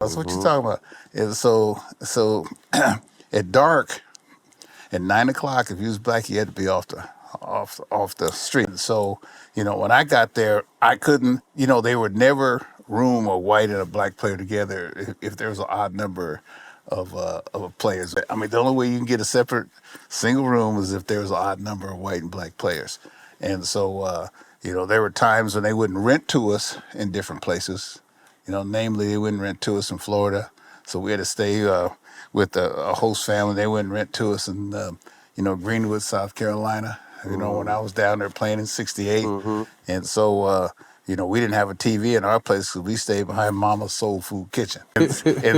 That's what you're talking about. And so at dark, at 9 o'clock, if you was black, you had to be off the street. So, when I got there, I couldn't, they would never room a white and a black player together if there was an odd number of players. I mean, the only way you can get a separate single room is if there was an odd number of white and black players. And so, there were times when they wouldn't rent to us in different places. Namely, they wouldn't rent to us in Florida. So we had to stay with a host family. They wouldn't rent to us in, Greenwood, South Carolina, when I was down there playing in '68. And so, we didn't have a TV in our place because we stayed behind Mama's Soul Food Kitchen. And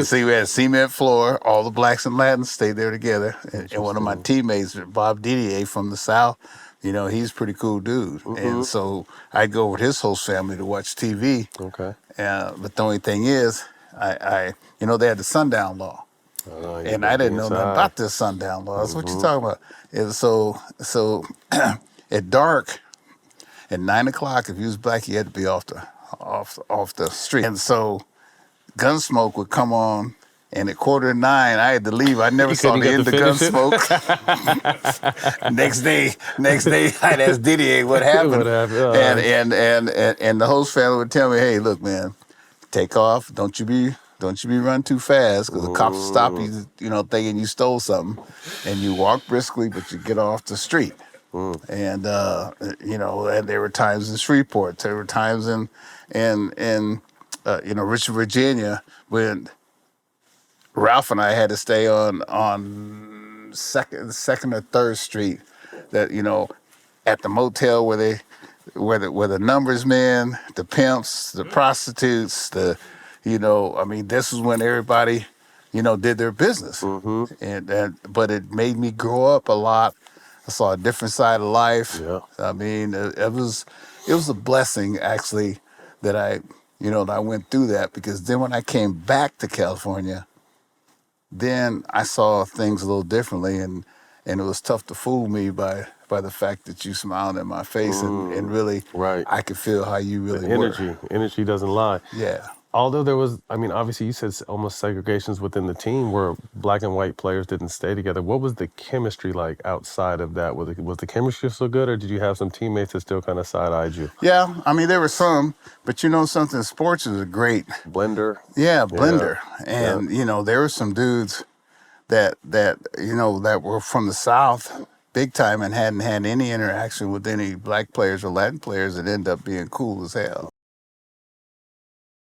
see, we had a cement floor. All the blacks and Latins stayed there together. And one of my teammates, Bob Didier from the South, he's a pretty cool dude. And so I'd go with his host family to watch TV. Okay. But the only thing is, they had the sundown law. And I didn't know nothing about this sundown law. That's what you're talking about. And so at dark, at 9 o'clock, if you was black, you had to be off the street. And so Gunsmoke would come on, and at 8:45, I had to leave. I never saw the end of Gunsmoke. Next day, I'd ask Didier what happened. And the host family would tell me, "Hey, look, man, take off. Don't you be running too fast because the cops will stop you, thinking you stole something, and you walk briskly, but you get off the street." And and there were times in Shreveport. There were times in Richmond, Virginia, when Ralph and I had to stay on second or third street. That at the motel where the numbers men, the pimps, the prostitutes, this was when everybody, did their business. But it made me grow up a lot. I saw a different side of life. Yeah. I mean, it was a blessing actually that I went through that, because then when I came back to California, then I saw things a little differently, and it was tough to fool me by the fact that you smiled in my face and really, right. I could feel how you really the energy doesn't lie. Yeah. Although there was, obviously you said almost segregations within the team where black and white players didn't stay together. What was the chemistry like outside of that? Was the chemistry so good, or did you have some teammates that still kind of side-eyed you? Yeah, there were some, but something, sports is a great blender. Yeah, blender. Yeah. And there were some dudes that were from the South big time and hadn't had any interaction with any black players or Latin players that ended up being cool as hell.